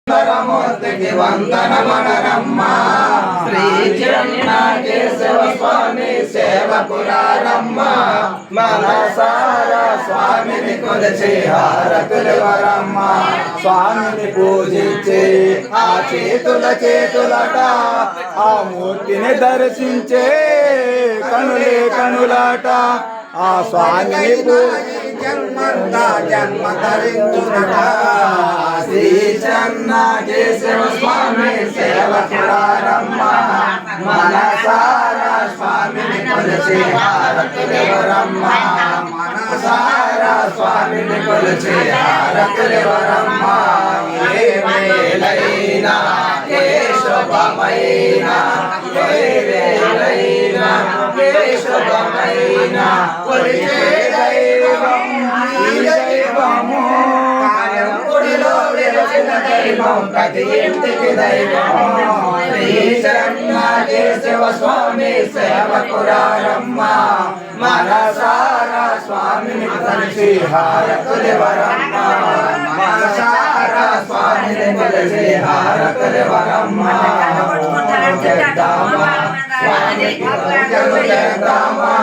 వందనమూర్తికి వందనమనరమ్మ శ్రీ చెన్నాకేశవ స్వామి సేవకురారమ్మ మనసారా స్వామిని కొలిచి హారతులివరమ్మ స్వామిని పూజించి ఆ చేతులట ఆ మూర్తిని దర్శించే కనులే కనులాట ఆ స్వామిని జన్మ ధరించునట శ్రీ చెన్నాకేశవ స్వామి సేవకురారమ్మ మనసారా స్వామిని కొలిచి హారతులివరమ్మ మనసారా స్వామిని కొలిచి హారతులివరమ్మ ఏ వేళైనా ఏ శుభమైనా ఏ వేళైనా ఏ శుభమైనా కొలిచే దైవం ఈ దైవము గుడిలో వెలిసిన దైవం ప్రతి ఇంటికి దైవం శ్రీ చెన్నాకేశవ స్వామి సేవకురారమ్మ మనసారా స్వామిని కొలిచి హారతులివరమ్మ మనసారా స్వామిని కొలిచి హారతులివరమ్మ చేద్దామా స్వామికి పూజలు చేద్దామా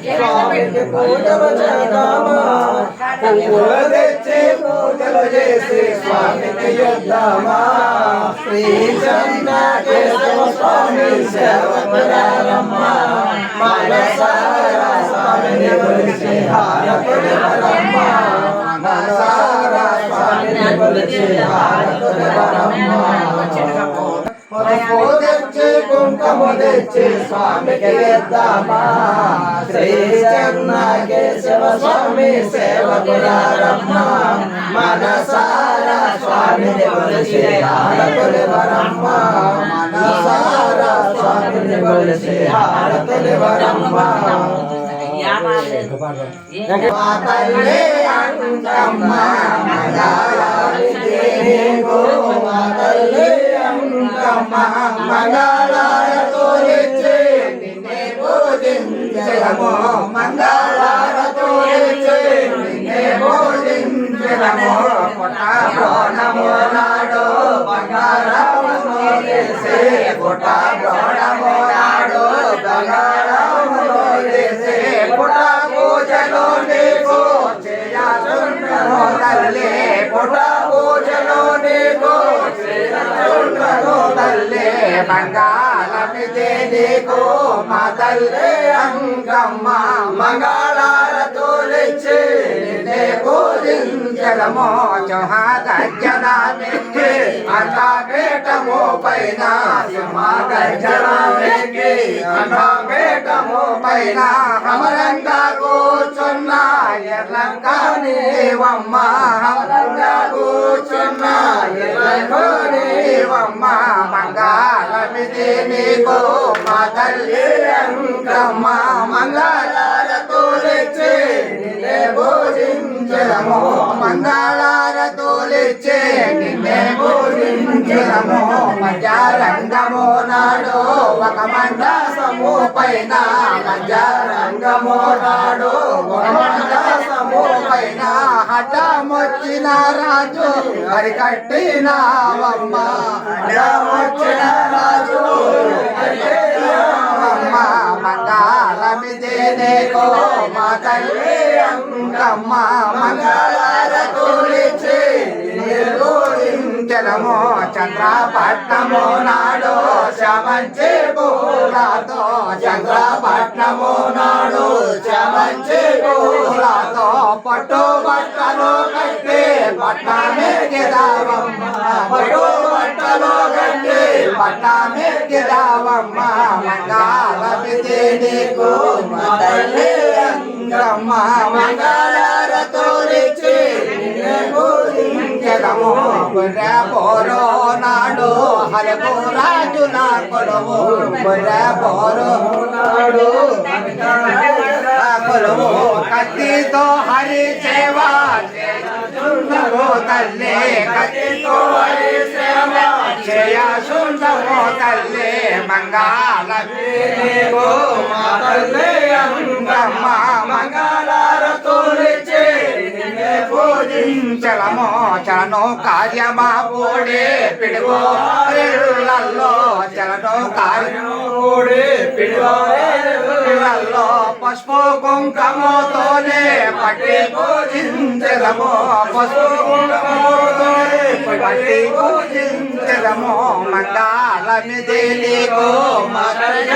స్వామికి పూజలు చేద్దామా పువ్వులు తెచ్చి పూజలు చేసి స్వామికి చేద్దామా శ్రీ చెన్నాకేశవ స్వామి సేవకురారమ్మ మనసారా స్వామిని కొలిచి హారతులివరమ్మ మనసారా స్వామిని కొలిచి హారతులివరమ్మ పసుపు తెచ్చి కుంకుమ తెచ్చి స్వామికి వేద్దామా శ్రీ చెన్నాకేశవ స్వామి సేవకురారమ్మ మనసారా స్వామిని కొలిచి హారతులివరమ్మ మనసారా స్వామిని కొలిచి హారతులివరమ్మ మాతల్లే అంకమ్మ మంగళారతి నీకు మాతల్లే అంకమ్మ మంగళారతులిచ్చి నిన్నే పూజించెదము మంగళారతులిచ్చి నిన్నే పూజించెదము పుట్టబోనము నాడు బంగారమును వేసి పుట్టబోనము నాడు బంగారమును వేసి పుట్ట పూజలో నీకు చేయాచుండను తల్లి పుట్ట పూజలో నీకు చేయాచుండను తల్లి మంగళమిదే నీకు మా తల్లి అంకమ్మ మంగళారతులిచ్చి నిన్నే పూజించడము సింహగర్జనమెక్కి అండపీఠము పైన సింహగర్జనమెక్కి అండపీఠము పైన అమరంగా కూర్చున్న ఎర్లంక నీవమ్మ అమరంగా కూర్చున్న ఎర్లంక నీవమ్మ మంగళమిది నీకు మా తల్లి అంకమ్మ మంగళారతులిచ్చి నిన్నే పూజించెదము మంగళారతులిచ్చి నిన్నే పూజించెదము మధ్యారంగము నాడు ఒక మండసము పైన మధ్యారంగము నాడు ఒక మండసము పైన హఠమొచ్చిన రాజు అరికట్టినావమ్మ హఠమొచ్చిన రాజు అరికట్టినావమ్మ మంగళమిదే నీకు మా తల్లి అంకమ్మ మంగళారతులిచ్చి పూజించెదము చంద్రపట్నము నాడు శమంచి పూలతో చంద్రపట్నము నాడు శమంచి పూలతో పట్టు బట్టలు కట్టి పట్నమే గిరావమ్మ పట్టు బట్టలు కట్టి పట్నమే గిరావమ్మ మంగళమిదే నీకు మా తల్లి అంకమ్మ మంగళారతులిచ్చి నిన్నే పూజించెదము బుర్రె పోరో నాడు హరకు రాజుల కొలువు బుర్రె పోరో నాడు కొలువు కత్తితో హరి సేవ చేయుచుండవు తల్లి కత్తితో హరి సేవ చేయుచుండవు తల్లి మంగళమిదే నీకు మా తల్లి అంకమ్మ మంగళారతులిచ్చి పూజించలమో చలనో కార్యమా పూడే పిడుగోరెళ్ళల్లో చలనో కార్యమూడే పిడుగోరెళ్ళల్లో పసుపు కుంకమతోనే పట్టి పూజించలమో పసుపు కుంకమతోనే పట్టి పూజించలమో మంగళమిది నీకు మంగళ